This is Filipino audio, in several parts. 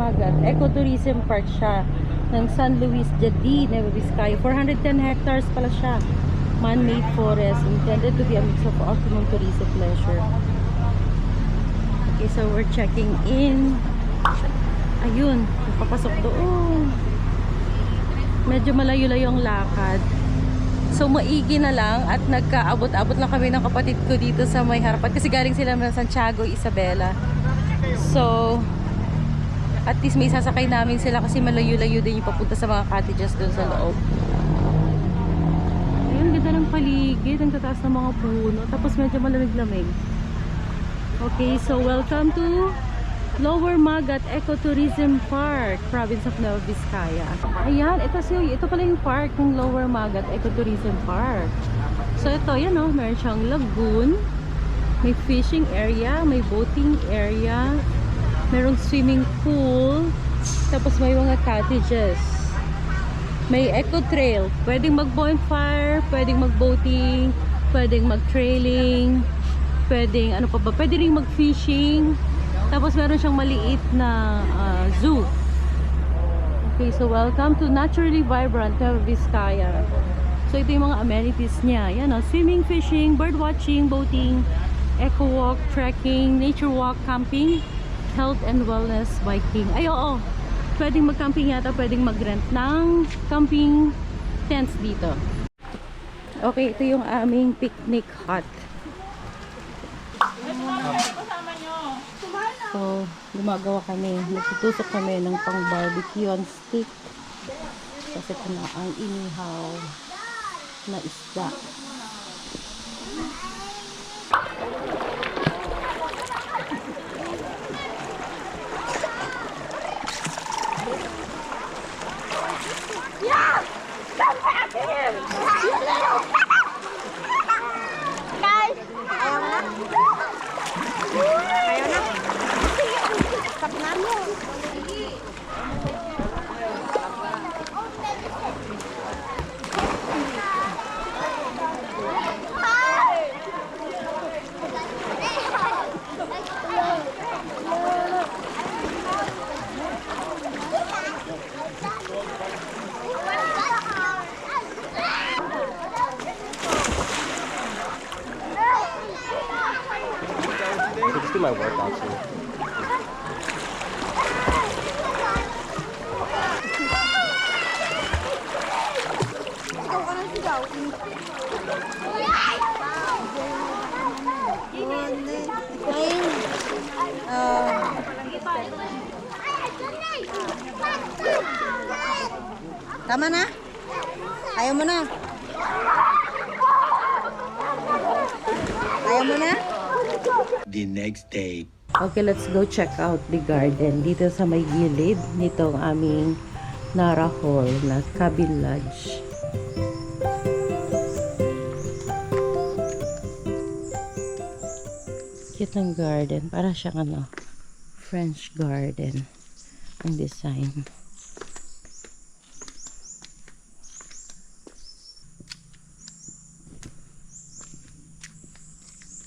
Magat Ecotourism Park siya ng San Luis Jadi, Nueva Vizcaya. 410 hectares pala siya. Man-made forest intended to be a mix of optimum tourism pleasure. Okay, so we're checking in. Ayun, papasok doon. Medyo malayo-layo ang lakad. So maigi na lang at nagkaabot-abot lang kami ng kapatid ko dito sa may harapan kasi galing sila ng Santiago, Isabela. So at least may sasakay namin sila kasi malayo-layo din yung papunta sa mga cottages doon sa loob. Ayun, ganda ng paligid, ang tataas ng mga puno, tapos medyo malamig-lamig. Okay, so welcome to Lower Magat Ecotourism Park, province of Nueva Vizcaya. Ayan, ito pala yung park ng Lower Magat Ecotourism Park. So ito, yan o, meron siyang lagoon, may fishing area, may boating area, merong swimming pool, tapos may mga cottages. May eco trail, pwedeng mag-bonfire, pwedeng mag-boating, pwedeng mag-trailing, pwedeng ano pa ba, pwede ring mag-fishing. Tapos meron siyang maliit na zoo. Okay, so welcome to naturally vibrant Nueva Vizcaya. So ito yung mga amenities niya. Yan o, swimming, fishing, bird watching, boating, eco walk, trekking, nature walk, camping, health and wellness, biking. Ay oo, pwedeng mag-camping yata, pwedeng mag-rent ng camping tents dito. Okay, ito yung aming picnic hut. So, gumagawa kami, nagtutusok kami ng pang barbecue on stick. Kasi ito na ang inihaw na isda. Let's do my workout too. Tama na? Ayaw mo na? Ayaw mo na? The next day. Okay, let's go check out the garden. Dito sa may gilid nitong aming Nara Hall na Cabin Lodge. Cute ng garden. Para siyang ano, French garden ang design.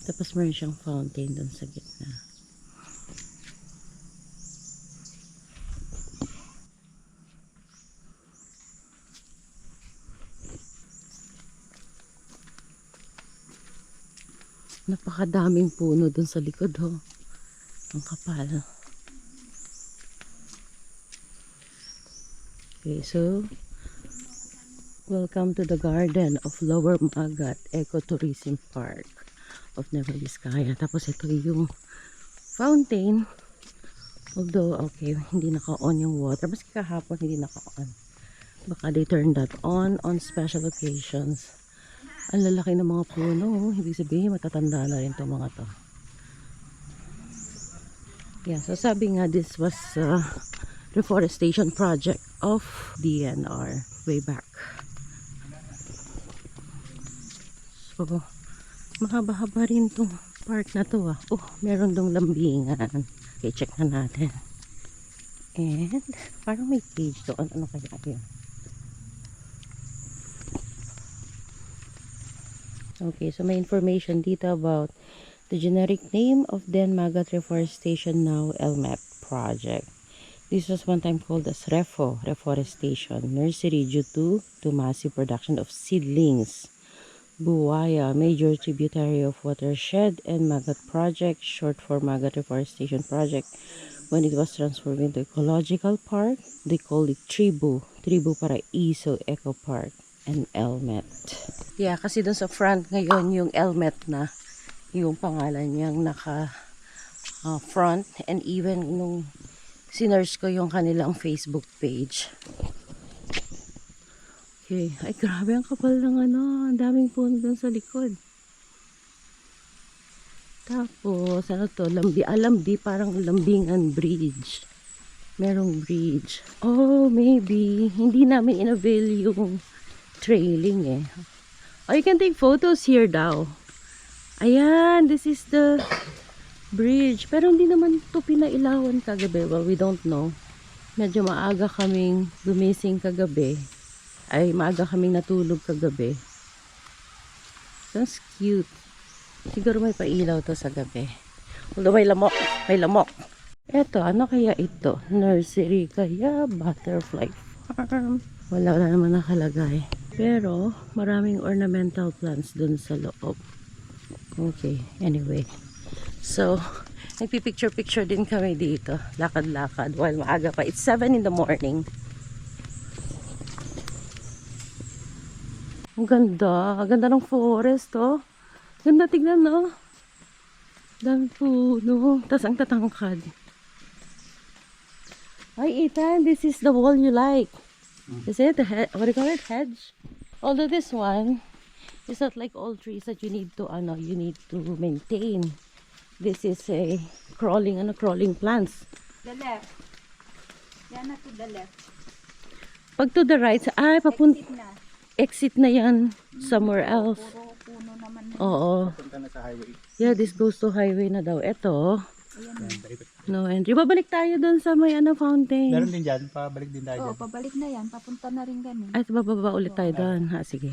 Tapos meron siyang fountain dun sa gitna. Napakadaming puno dun sa likod ho. Ang kapal. Okay, so welcome to the garden of Lower Magat Ecotourism Park of Nueva Vizcaya. Tapos ito yung fountain. Although, okay, hindi naka-on yung water. Mas kahapon hindi naka-on. Baka they turn that on special occasions. Ang lalaki ng mga puno. Ibig sabihin, matatanda na rin itong mga to. Yeah, so sabi nga, this was a reforestation project of DNR way back. So, mahaba-haba rin itong park na to ah. Oh, meron dong lambingan. Okay, check na natin. And, parang may cage doon. Ano kaya yun? Okay, so may information dito about the generic name of Den Magat Reforestation Now LMAP project. This was one time called as reforestation nursery due to massive production of seedlings. Buwaya, major tributary of watershed, and Magat Project, short for Magat Reforestation Project. When it was transformed into ecological park, they called it Tribu Paraiso Eco Park and Elmet. Yeah, kasi dun sa front ngayon yung Elmet na yung pangalan niyang naka front, and even nung sinerge ko yung kanilang Facebook page. Okay. Ay, grabe ang kapal ng ano. Ang daming puno dun sa likod. Tapos, ano to? Lambi, parang lambingan bridge. Merong bridge. Oh, maybe. Hindi namin in-avail yung trailing eh. Oh, you can take photos here daw. Ayan, this is the bridge. Pero hindi naman to pinailawan kagabi. Well, we don't know. Medyo maaga kaming gumising kagabi. Ay, maaga kaming natulog kagabi. That's cute. Siguro may pailaw to sa gabi. Although may lamok. May lamok. Eto, ano kaya ito? Nursery kaya? Butterfly farm? Wala naman nakalagay. Pero, maraming ornamental plants dun sa loob. Okay, anyway. So, nagpipicture-picture din kami dito. Lakad-lakad while maaga pa. It's 7 in the morning. Ang ganda. Ang ganda ng forest, oh. Ganda tignan, no? Dami puno. Tapos ang tatangkad. Ay, Ethan, this is the wall you like. Is it? What do you call it? Hedge? Although this one is not like all trees that you need to maintain. This is a crawling plants. The left. Yan na to the left. Pag to the right, ay, Exit na. exit na yan somewhere else. Puro puno naman na. Oo. Punta na sa highway. Yeah, this goes to highway na daw. Ito. No entry. Babalik tayo dun sa may fountain. Meron din dyan, pabalik din tayo Oo, dyan. pabalik na yan. Papunta na rin kami. Ay, bababa ulit tayo doon. Ha, sige.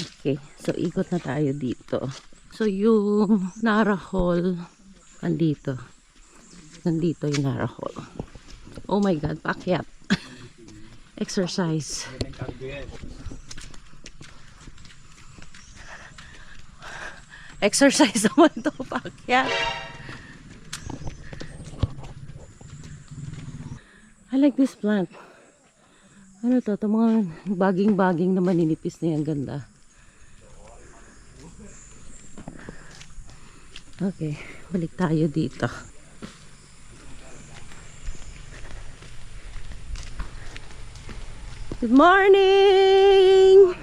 Okay. So, ikot na tayo dito. So, yung Nara Hall, nandito. Nandito yung Nara Hall. Oh my God, paakyat. Exercise. Exercise naman to, paakyat. I like this plant. Ano to? Ito mga baging-baging na maninipis na yan. Ganda. Okay. Balik tayo dito. Good morning!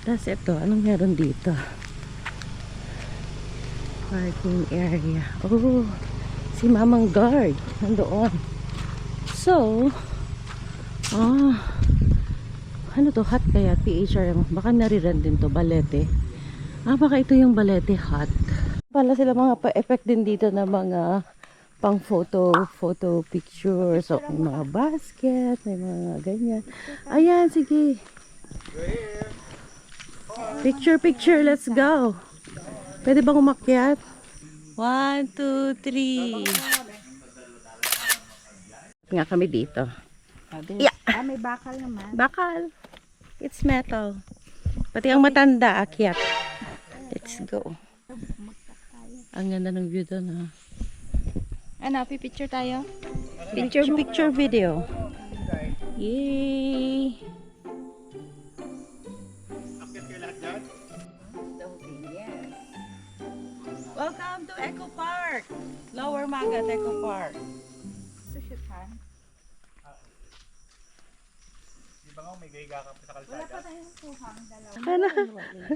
Tapos ito. Anong meron dito? Parking area. Oh! Si Mamang Guard nandoon. So, ano to? Hut kaya? PHRM. Baka nariran din to. Balete. Baka ito yung Balete hut. Pala sila mga pa-effect din dito na mga pang photo picture. So, may mga basket, may mga ganyan. Ayan, sige. Picture, let's go. Pwede bang umakyat? 1, 2, 3. Nga kami dito. Yeah. May bakal naman. Bakal. It's metal. Pati ang matanda, akyat. Let's go. Ang ganda ng view doon, ha. Ano, pipicture tayo? Picture video. Yay! Welcome to Eco Park. Lower Magat Eco Park. Susyutan. Di ba nga may gayga ka pa sa kalsada? Wala pa tayong kuhang dalawa. Ano?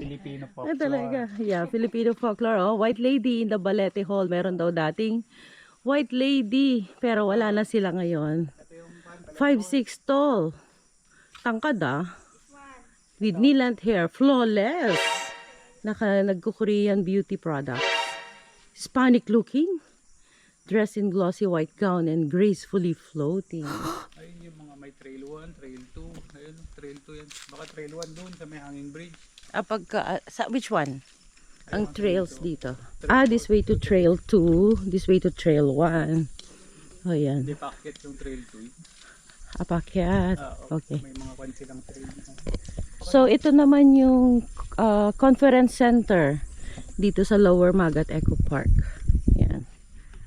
Filipino Ah, folklore. talaga. Yeah, Filipino folklore. Oh. White Lady in the Balete Hall. Meron daw dating White Lady. Pero wala na sila ngayon. 5'6" tall. Tangkad, with Niland hair. Flawless. Nagko-Korean beauty product. Hispanic looking. Dressed in glossy white gown and gracefully floating. Ayun yung mga may trail 1, trail 2. Ayun, trail 2 yan. Baka trail 1 doon sa may hanging bridge. Which one? ang trails dito. This way to trail 2, this way to trail 1. Oh, yan. Hindi packet yung trail 2. Apakyat. Okay. May mga kwan silang trail. So, ito naman yung conference center dito sa Lower Magat Eco Park. Yan.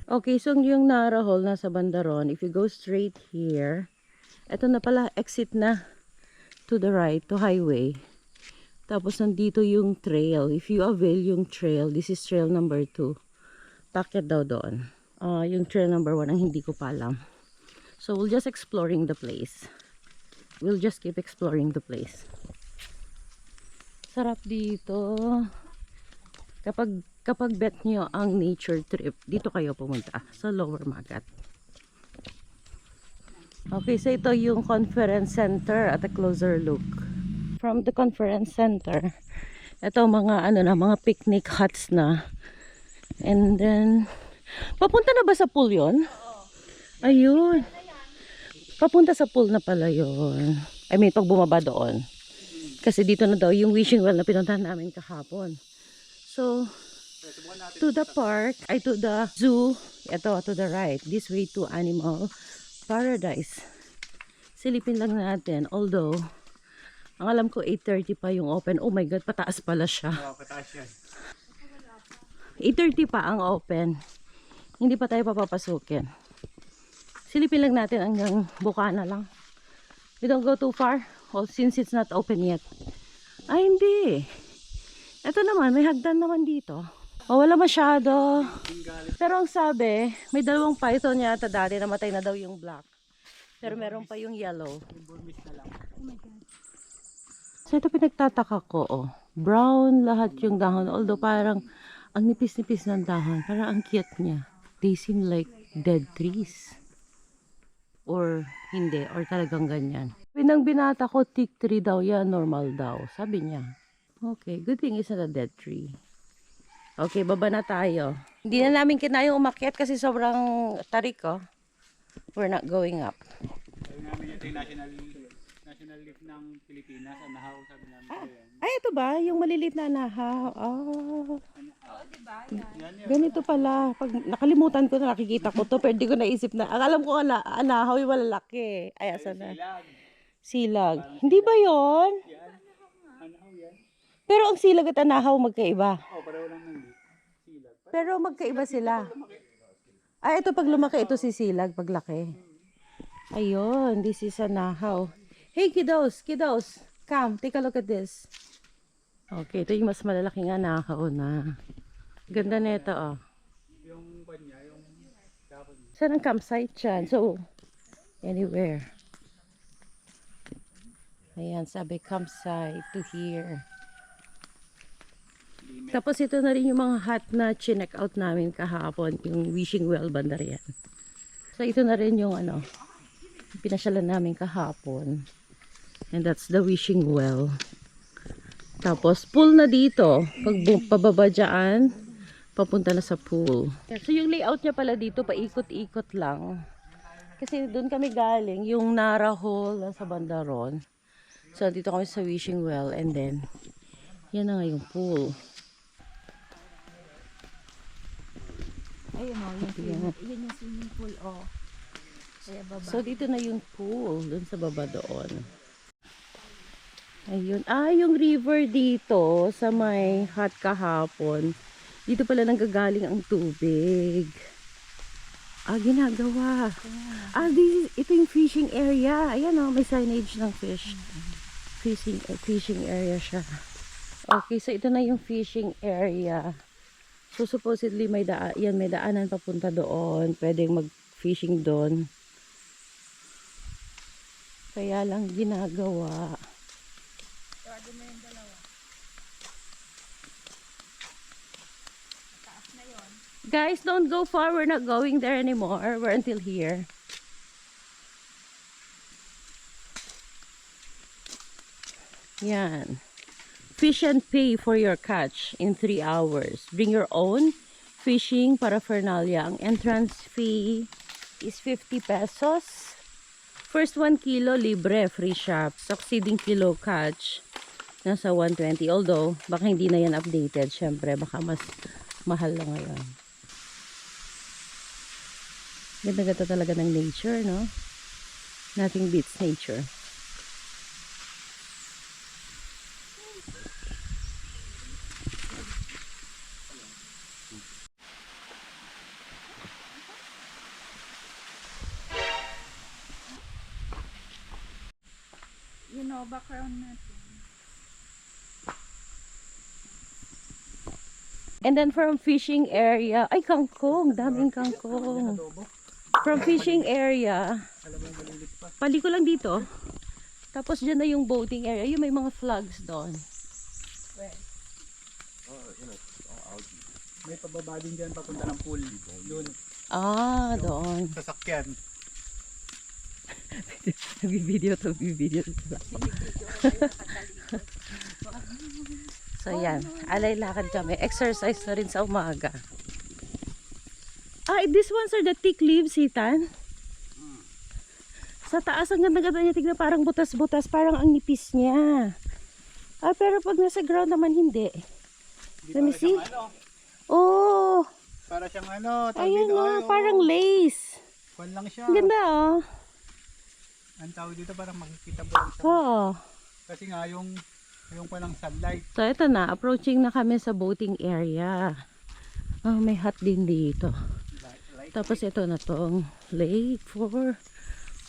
Okay, so yung Nara Hall nasa Bandaron. If you go straight here, ito na pala, exit na to the right, to highway. Tapos nandito yung trail. If you avail yung trail, this is trail number 2. Packet daw doon. Yung trail number 1 ang hindi ko pa alam. So we'll just exploring the place. We'll just keep exploring the place. Sarap dito. Kapag bet nyo ang nature trip, dito kayo pumunta sa Lower Magat. Okay, so ito yung conference center at a closer look. From the conference center, ito mga mga picnic huts na. And then papunta na ba sa pool yon? Ayun. Papunta sa pool na pala yon. I mean, pag bumaba doon. Kasi dito na daw yung wishing well na pinuntahan namin kahapon. So, to the park, to the zoo, ito, to the right. This way to Animal Paradise. Silipin lang natin. Although, ang alam ko 8:30 pa yung open. Oh my God, pataas pala siya. Pataas yan. 8:30 pa ang open. Hindi pa tayo papapasukin. Silipin lang natin hanggang buka na lang. We don't go too far. Well, since it's not open yet. Ay, hindi. Ito naman, may hagdan naman dito. Oh, wala masyado. Pero ang sabi, may dalawang python yata dati. Namatay na daw yung black. Pero meron pa yung yellow. So ito pinagtataka ko. Oh. Brown lahat yung dahon. Although parang ang nipis-nipis ng dahon. Parang ang cute niya. They seem like dead trees. Or hindi. Or talagang ganyan. Pinang binata ko, teak tree daw yan. Normal daw. Sabi niya. Okay. Good thing it's not a dead tree. Okay, baba na tayo. Hindi na namin kinayang umakyat kasi sobrang tarik, oh. We're not going up. Sabi namin ito yung national leaf ng Pilipinas. Anahaw, sabi namin ito yan. Ay, ito ba? Yung malilit na anahaw. Oh. Ganito pala. Pag nakalimutan ko na nakikita ko to, pero di ko naisip na. Ang alam ko anahaw yung malalaki. Ay, asan na? Silag. Hindi ba yon? Anahaw yan. Pero ang silag at anahaw magkaiba. Pareho lang ng silag. Pero magkaiba sila. Ay, ito pag lumaki, ito si silag pag laki. Ayun, this is anahaw. Hey kiddos, come, take a look at this. Okay, ito yung mas malalaking anahaw na. Ganda nito, oh. Yung kanya, yung dapat. Saan ang campsite dyan? So, anywhere. Ayan, sabi campsite to here. Tapos ito na rin yung mga hut na chinek out namin kahapon, yung wishing well banda riyan. So ito na rin yung pinasyalan namin kahapon. And that's the wishing well. Tapos pool na dito. Pag pababa dyan, papunta na sa pool. So yung layout niya pala dito, paikot-ikot lang. Kasi doon kami galing, yung Nara Hall sa Bandaron. So dito kami sa wishing well and then, yan na nga yung pool. Ayun o, yun yung swimming pool o. So dito na yung pool, dun sa baba doon. Ayun. Yung river dito sa may hut kahapon. Dito pala nanggagaling ang tubig. Ginagawa. Ito yung fishing area. Ayan o, may signage ng fish. Fishing area siya. Okay, so ito na yung fishing area. So supposedly may daanan papunta doon. Pwedeng mag-fishing doon. Kaya lang ginagawa. Guys, don't go far. We're not going there anymore. We're until here. Yan. Fish and pay for your catch in 3 hours. Bring your own fishing paraphernalia. Ang entrance fee is 50 pesos. First 1 kilo, libre, free shop. Succeeding kilo catch, nasa 120. Although, baka hindi na yan updated. Syempre, baka mas mahal na ngayon. Ganda-ganda talaga ng nature, no? Nothing beats nature. Background natin. And then from fishing area, ay kangkong, daming kangkong. From fishing area, paliko lang dito. Tapos dyan na yung boating area, yung may mga flags doon. May pababa din dyan papunta ng pool. Doon. Ah, doon. Sasakyan. Nagbibideo to. So yan, alay lakad kami. Exercise na rin sa umaga. Ah, these ones are the thick leaves, Ethan. Sa taas, ang ganda-ganda niya. Tignan, parang butas-butas. Parang ang nipis niya. Ah, pero pag nasa ground naman, hindi. Let me see. Oh, Para siyang ano, ayun nga, parang lace. Kwan lang siya. Ang ganda, oh. Ang tawag dito parang makikita mo lang siya. Oo. Kasi nga yung pa ng sunlight. So, ito na. Approaching na kami sa boating area. Oh, may hut din dito. Tapos ito na tong lake for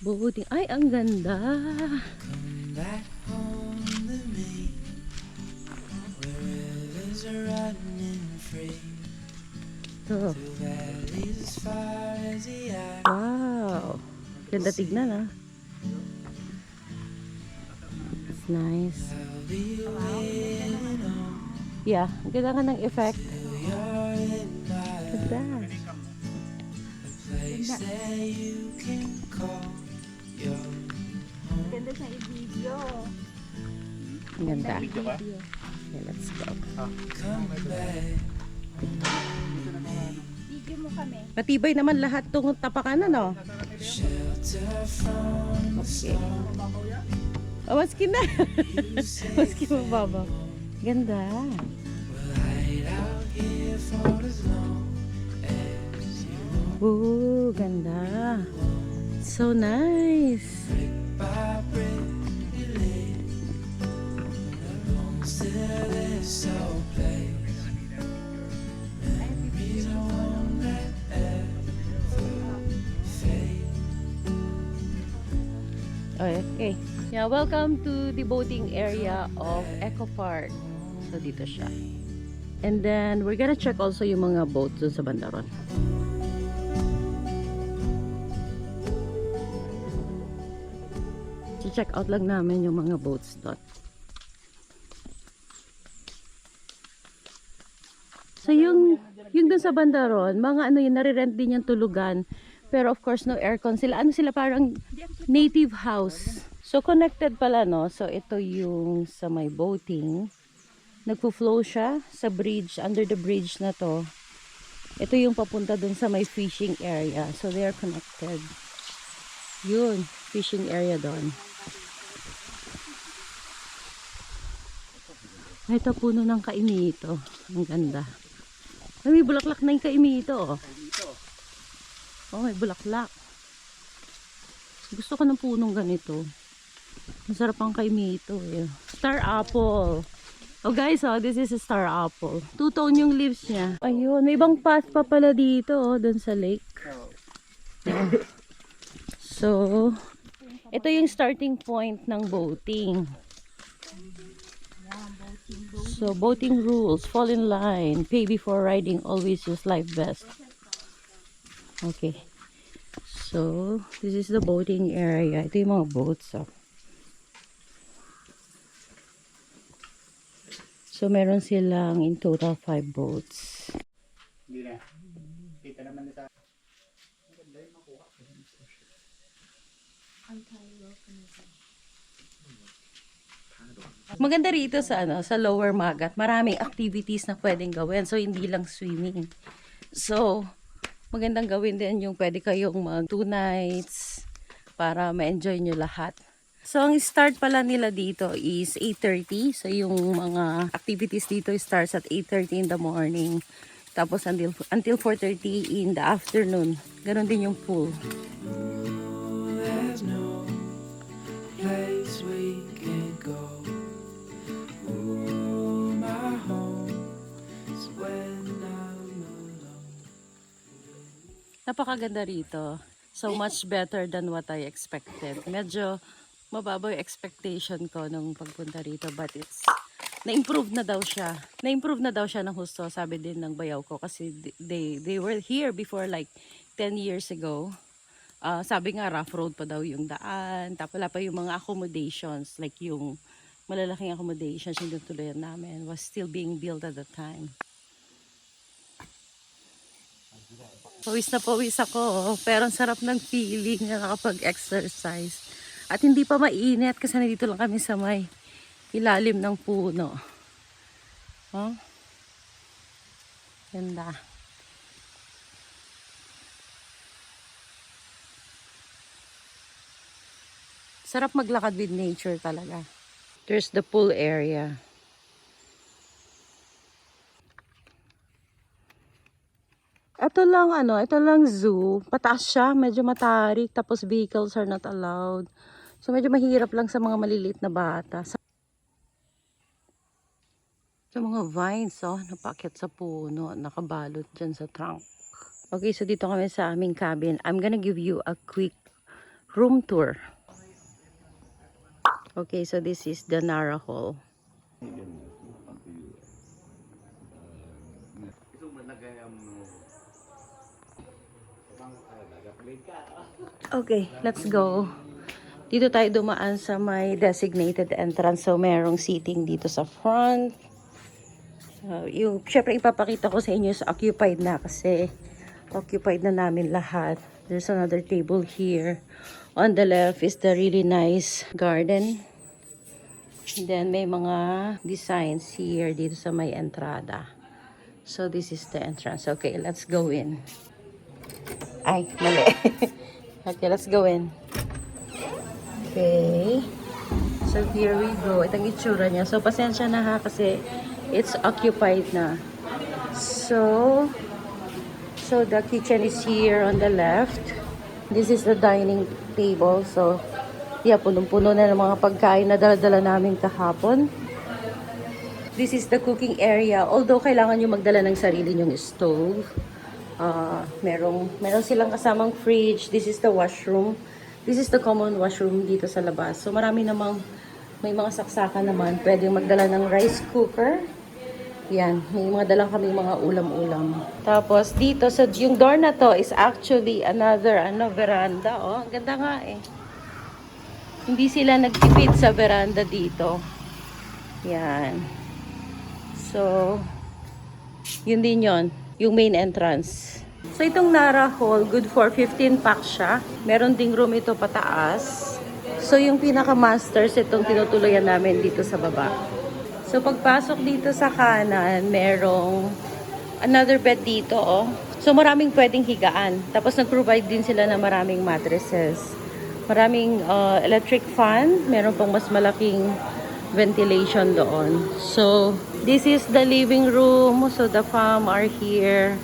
boating. Ay, ang ganda. Come back home to me, where rivers are running free, Ito. through valleys as far as the eye. Wow. Ganda tignan, ah. It's nice. I'll be waiting on Yeah, ganda nga ng effect. till you're in my Ganda. place that you can call your home. Ganda sa i-video. Ang ganda. Video ka? Okay, let's go. Come back. Video mo kami. Matibay naman lahat tong tapakan, ano? Shelter from the storm. Oh, maski na. Maski mababa. Ganda. We'll hide out here for as long as you want. Ooh, ganda. So nice. Brick by brick, we live. The bones to this old place. Memories won't let ever fade. Okay. Yeah, welcome to the boating area of Eco Park. So, dito siya. And then, we're gonna check also yung mga boats dun sa bandaron. So, check out lang namin yung mga boats doon. So, yung dun sa bandaron, mga ano yun, nare-rent din yung tulugan. Pero of course, no aircon sila. Ano sila, parang native house. So, connected pala, no? So, ito yung sa may boating. Nagpo-flow siya sa bridge, under the bridge na to. Ito yung papunta dun sa may fishing area. So, they are connected. Yun, fishing area doon. Ito puno ng kaimito. Ang ganda. Ay, may bulaklak na yung kaimito, oh. Oh, may bulaklak. Gusto ko ng punong ganito. Masarap ang kaimito, eh. Star apple. Oh guys, oh, this is a star apple. Two-tone yung leaves niya. Ayun, may ibang path pa pala dito, oh, dun sa lake. So, ito yung starting point ng boating. So, boating rules. Fall in line. Pay before riding. Always use life vest. Okay. So, this is the boating area. Ito yung mga boats, oh. So, meron silang in total 5 boats. Hindi na. Kita naman sa... Maganda rito sa ano, sa Lower Magat. Maraming activities na pwedeng gawin. So, hindi lang swimming. So, magandang gawin din yung pwede kayong mag 2 nights para ma-enjoy nyo lahat. So, ang start pala nila dito is 8:30. So, yung mga activities dito starts at 8:30 in the morning. Tapos, until 4:30 in the afternoon. Ganon din yung pool. There's no place we can go. Ooh, my home is when I'm alone. Napakaganda rito. So much better than what I expected. Medyo mababaw yung expectation ko nung pagpunta rito. But na-improve na daw siya. Na-improve na daw siya ng husto. Sabi din ng bayaw ko. Kasi they were here before like 10 years ago. Sabi nga rough road pa daw yung daan. Tapos wala pa yung mga accommodations. Like yung malalaking accommodations yung tuluyan namin was still being built at the time. Pawis na pawis ako, pero ang sarap ng feeling na nakapag-exercise. At hindi pa mainit kasi nandito lang kami sa may ilalim ng puno. Oh? Ganda. Sarap maglakad with nature talaga. There's the pool area. Ito lang zoo. Pataas siya, medyo matarik, tapos vehicles are not allowed. So medyo mahirap lang sa mga maliliit na bata. Sa mga vines, napakyat sa puno, nakabalot dyan sa trunk. Okay, so dito kami sa aming cabin. I'm gonna give you a quick room tour. Okay, so this is the Nara Hall. Okay, let's go. Dito tayo dumaan sa may designated entrance. So, merong seating dito sa front. Syempre, ipapakita ko sa inyo is occupied na kasi occupied na namin lahat. There's another table here. On the left is the really nice garden. And then, may mga designs here dito sa may entrada. So, this is the entrance. Okay, let's go in. Ay, mali. Okay, let's go in. Okay. So, here we go. Ito ang itsura niya. So, pasensya na ha kasi it's occupied na. So, the kitchen is here on the left. This is the dining table. So, yeah, punong-puno na ng mga pagkain na dala-dala namin kahapon. This is the cooking area. Although, kailangan nyo magdala ng sarili nyong stove. Meron silang kasamang fridge. This is the washroom. This is the common washroom dito sa labas. So marami namang may mga saksakan naman. Pwede magdala ng rice cooker. Yan, may mga dalang kami mga ulam-ulam. Tapos dito sa yung door na to is actually another veranda. Ang ganda nga eh. Hindi sila nagtipid sa veranda dito. Yan. So yun din yon. Yung main entrance. So itong Nara Hall, good for 15 packs siya. Meron ding room ito pataas. So yung pinaka-masters, itong tinutuluyan namin dito sa baba. So pagpasok dito sa kanan, merong another bed dito. So maraming pwedeng higaan. Tapos nag-provide din sila ng maraming mattresses. Maraming electric fan. Meron pang mas malaking ventilation doon. So, this is the living room. So, the fam are here.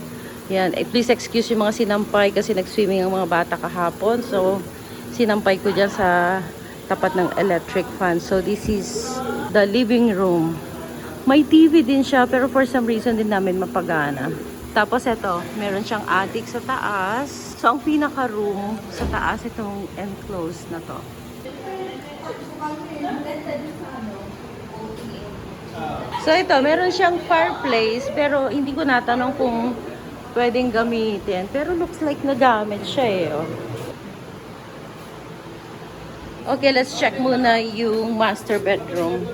Yan. Please excuse yung mga sinampay kasi nag-swimming ang mga bata kahapon. So, sinampay ko dyan sa tapat ng electric fan. So, this is the living room. May TV din siya pero for some reason din namin mapagana. Tapos, ito. Meron siyang attic sa taas. So, ang pinaka-room sa taas itong enclosed na to. So ito, meron siyang fireplace pero hindi ko natanong kung pwedeng gamitin. Pero looks like nagamit siya eh. Okay, let's check muna yung master bedroom.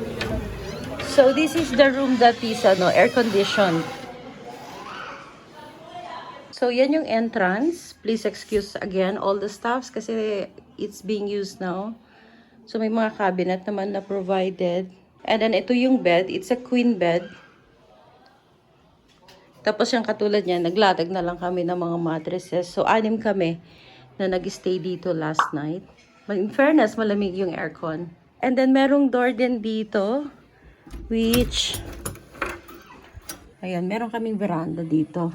So this is the room that is air conditioned. So yan yung entrance. Please excuse again all the stuffs kasi it's being used now. So may mga cabinet naman na provided. And then, ito yung bed. It's a queen bed. Tapos yung katulad niya, naglatag na lang kami ng mga mattresses. So, 6 kami na nag-stay dito last night. In fairness, malamig yung aircon. And then, merong door din dito, which, ayan, meron kaming veranda dito.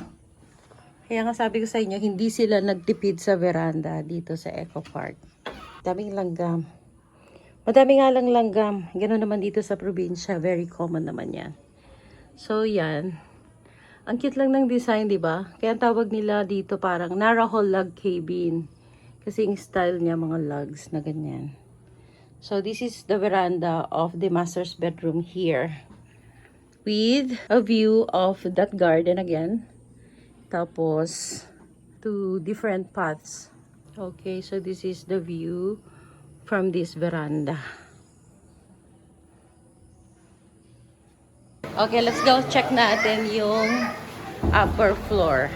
Kaya nga sabi ko sa inyo, hindi sila nagtipid sa veranda dito sa Eco Park. Daming langgam. Madami nga lang langgam. Ganoon naman dito sa probinsya. Very common naman yan. So, yan. Ang cute lang ng design, di ba? Kaya ang tawag nila dito parang Narahol Log Cabin. Kasi yung style niya, mga logs na ganyan. So, this is the veranda of the master's bedroom here. With a view of that garden again. Tapos, two different paths. Okay, so this is the view from this veranda. Okay, let's go check natin yung upper floor.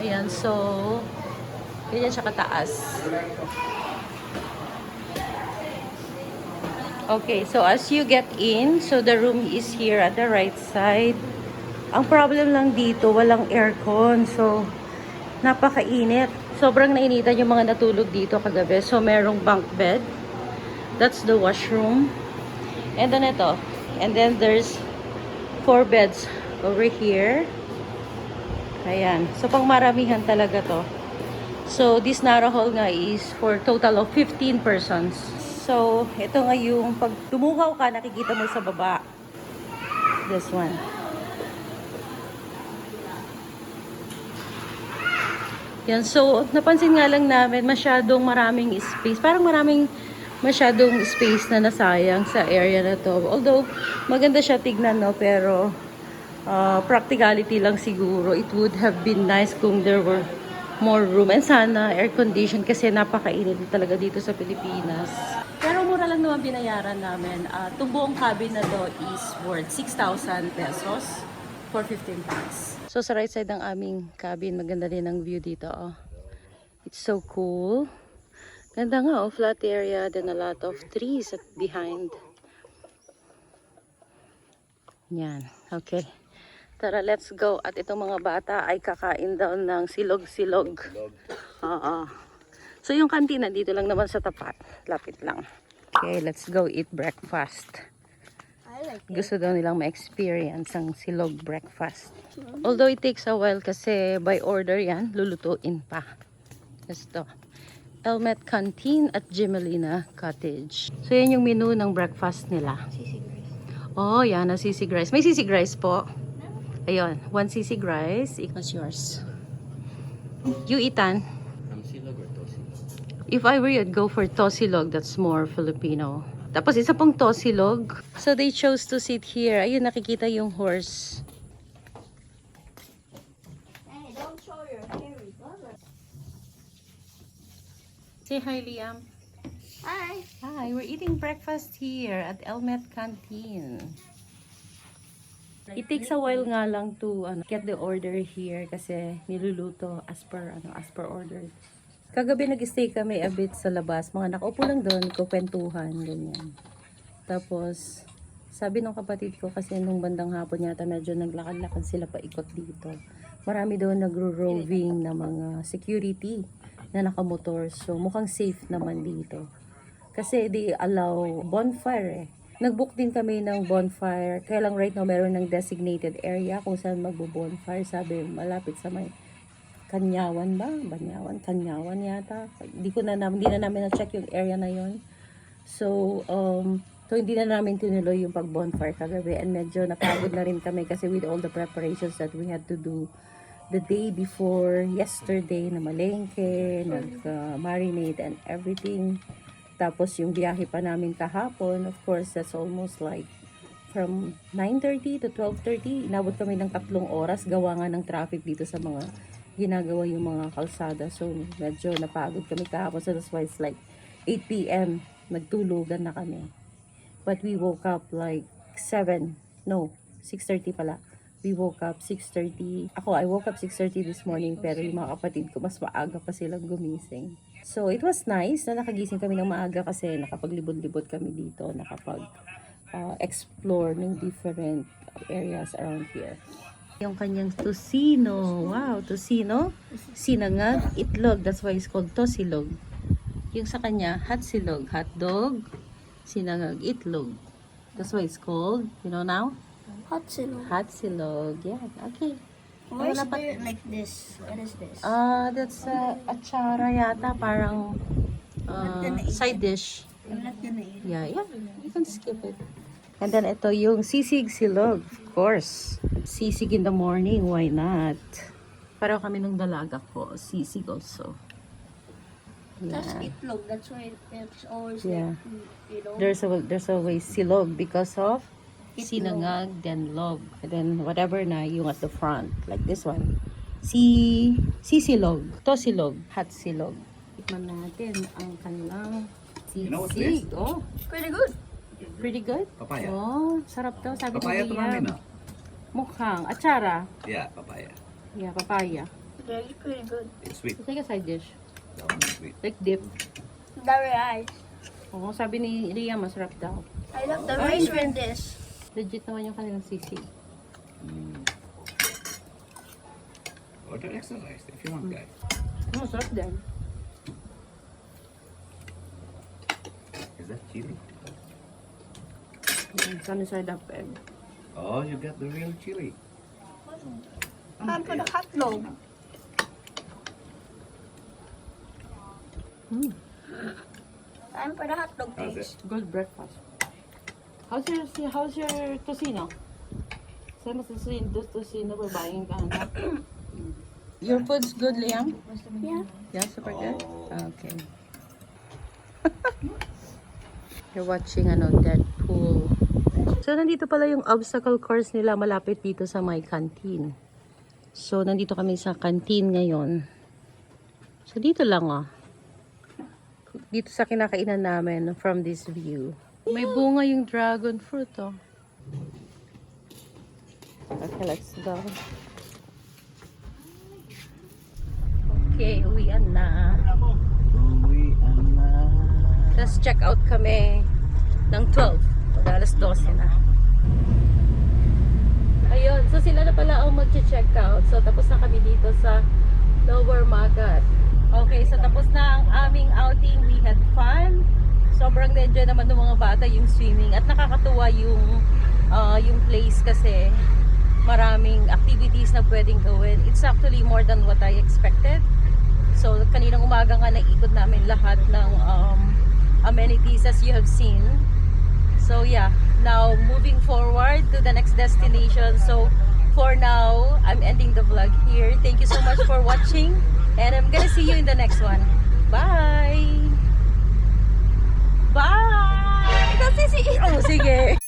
Ayan, so, ganyan siya kataas. Okay, so as you get in, so the room is here at the right side. Ang problem lang dito, walang aircon. So, napakainit. Sobrang nainitan yung mga natulog dito kagabi. So, merong bunk bed. That's the washroom. And then ito. And then there's 4 beds over here. Ayan. So, pang maramihan talaga to. So, this narrow hall nga is for total of 15 persons. So, ito nga yung pag tumuhaw ka, nakikita mo sa baba. This one. Yan. So, napansin nga lang namin, masyadong maraming space. Parang masyadong space na nasayang sa area na to. Although, maganda siya tignan, no? Pero, practicality lang siguro. It would have been nice kung there were more room. And sana, air condition kasi napakainit talaga dito sa Pilipinas. Pero mura lang naman binayaran namin. Itong buong cabin na to is worth 6,000 pesos for 15 packs. So, sa right side ng aming cabin, maganda din ang view dito. Oh. It's so cool. Ganda nga, oh, flat area. Then a lot of trees at behind. Yan. Okay. Tara, let's go. At itong mga bata ay kakain daw ng silog-silog. Oo. So, yung kantina dito lang naman sa tapat. Lapit lang. Okay, let's go eat breakfast. Gusto daw nilang ma-experience ang silog breakfast. Although it takes a while kasi by order yan, lulutuin pa. Ito. Elmet Canteen at Gemelina Cottage. So, yan yung menu ng breakfast nila. Sisig rice. Oh, yan. Ang sisig rice. May sisig rice po. Ayun. 1 sisig rice. What's yours? You, Ethan? Silog or tosilog? If I were you, I'd go for tosilog. That's more Filipino. Tapos isa pong tosilog. So they chose to sit here. Ayun, nakikita yung horse. Hey, don't show your hairy brother. Say hi, Liam. Hi. Hi, we're eating breakfast here at Elmet Canteen. It takes a while nga lang to get the order here kasi niluluto as per order. Kagabi nag-stay kami a bit sa labas. Mga nakaupo lang doon, kukwentuhan, ganyan. Tapos, sabi ng kapatid ko kasi nung bandang hapon yata medyo naglakad-lakad sila paikot dito. Marami doon nagro-roving na mga security na nakamotor. So, mukhang safe naman dito. Kasi they allow bonfire eh. Nag-book din kami ng bonfire. Kaya lang right now meron ng designated area kung saan magbo-bonfire. Sabi, malapit sa may Kanyawan ba? Banyawan? Kanyawan yata. Hindi na namin na-check yung area na yon. So hindi na namin tinuloy yung pag-bonfire kagabi. And medyo napagod na rin kami kasi with all the preparations that we had to do the day before yesterday na malengke, nag-marinate and everything. Tapos yung biyahe pa namin kahapon, of course, that's almost like from 9:30 to 12:30. Inabot kami ng 3 oras. Gawa nga ng traffic dito sa mga ginagawa yung mga kalsada. So, medyo napagod kami kahapon. So, that's why it's like 8 p.m. Nagtulugan na kami. But we woke up like 6:30 pala. We woke up 6:30. I woke up 6:30 this morning, pero yung mga kapatid ko, mas maaga pa silang gumising. So, it was nice na nakagising kami ng maaga kasi nakapaglibot-libot kami dito, explore ng different areas around here. Yung kanyang tocino. Wow, tocino. Sinangag, itlog. That's why it's called tosilog. Yung sa kanya, hatsilog. Hotdog, sinangag, itlog. That's why it's called, you know now? Hot silog. Hatsilog. Yeah, okay. Why is Wala pa- there like this? What is this? That's achara yata. Parang side dish. I'm not gonna eat. Yeah, you can skip it. And then ito yung sisig silog, of course. Sisig in the morning, why not? Pareho kami nung dalaga ko, sisig also. That's Yeah. itlog. That's why it's always Yeah. like, you know. There's always silog because of Itlog. sinangag, then log. And then whatever na yung at the front, like this one. Sisilog, to silog, hot silog. Tikman natin ang kanilang sisig. You know what's this? Oh, Pretty good. pretty good. Papaya. Oh, sarap daw. Sabi Papaya to ni Liam. namin, no? Mukhang. Atsara. Yeah, papaya. Yeah, papaya. Very pretty good. It's sweet. Take a side dish. That one is sweet. Like dip. Very nice. Oo, sabi ni Liam, masarap daw. I love the rice with this. Legit naman yung kanilang sisig. Order extra rice if you want, guys. Masarap din. Is that chili? Sunny side up egg. Oh, you got the real chili. Time for the hot dog. Time for the hot dog How's taste. Good breakfast. How's your tocino? Same as the tocino we're buying kahanap. Your food's good, Liam? Yeah. Yeah, super good? Oh. Okay. You're watching Deadpool. So, nandito pala yung obstacle course nila malapit dito sa my canteen. So, nandito kami sa canteen ngayon. So, dito lang dito sa kinakainan namin from this view. May bunga yung dragon fruit Okay, let's go. Okay, uwian na. Tapos check out kami ng 12. Mag-alas 12 na. Ayun, so sila na pala ang mag-check out. So tapos na kami dito sa Lower Magat. Okay, so tapos na ang aming outing. We had fun. Sobrang na-enjoy naman ng mga bata yung swimming. At nakakatuwa yung place kasi maraming activities na pwedeng gawin. It's actually more than what I expected. So kaninang umaga nga naikot namin lahat ng amenities as you have seen. So yeah, now moving forward to the next destination. So for now, I'm ending the vlog here. Thank you so much for watching and I'm gonna see you in the next one. Bye! Bye! Kasi si... Oh, sige.